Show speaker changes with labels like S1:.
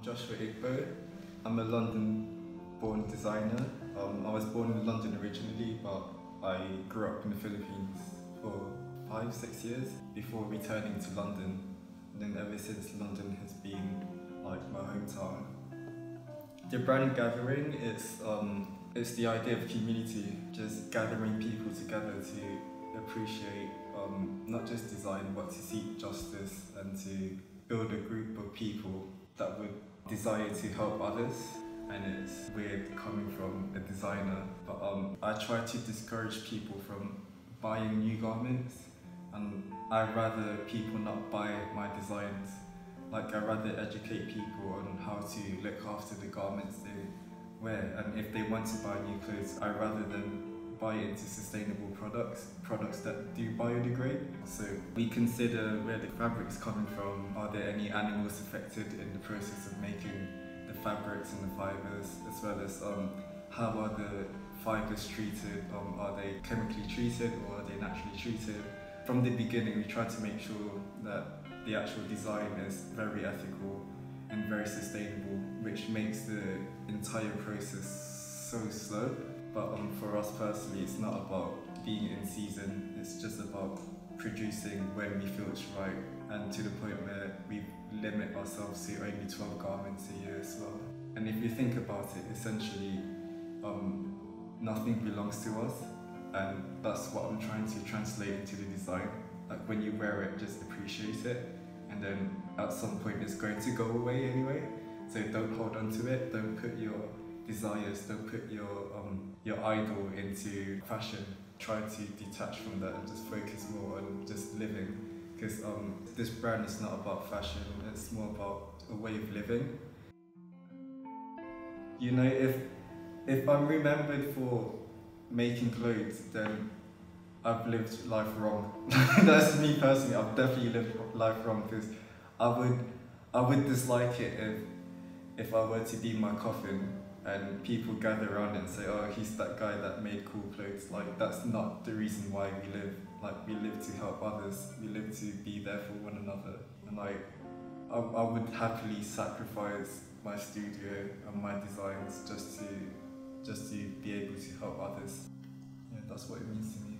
S1: Joshua Igbo. I'm a London-born designer. I was born in London originally, but I grew up in the Philippines for 5-6 years before returning to London. And then ever since, London has been like my hometown. The brand gathering, it's the idea of community, just gathering people together to appreciate not just design but to seek justice and to build a group of people that would desire to help others. And it's weird coming from a designer, but I try to discourage people from buying new garments, and I'd rather people not buy my designs. Like, I'd rather educate people on how to look after the garments they wear, and if they want to buy new clothes, I'd rather them buy into sustainable products that do biodegrade. So we consider where the fabric's coming from. Are there any animals affected in the process of making the fabrics and the fibres, as well as how are the fibres treated? Are they chemically treated or are they naturally treated? From the beginning, we try to make sure that the actual design is very ethical and very sustainable, which makes the entire process so slow. But for us personally, it's not about being in season, it's just about producing when we feel it's right, and to the point where we limit ourselves to only 12 garments a year as well. And if you think about it, essentially, nothing belongs to us, and that's what I'm trying to translate into the design. Like, when you wear it, just appreciate it, and then at some point it's going to go away anyway, so don't hold on to it, don't put your desires, don't put your idol into fashion. Try to detach from that and just focus more on just living, because this brand is not about fashion, it's more about a way of living. You know, if I'm remembered for making clothes, then I've lived life wrong. That's me personally, I've definitely lived life wrong, because I would dislike it if I were to be in my coffin and people gather around and say, oh, he's that guy that made cool clothes. Like, that's not the reason why we live. Like, we live to help others, we live to be there for one another. And like, I would happily sacrifice my studio and my designs just to be able to help others. Yeah, that's what it means to me.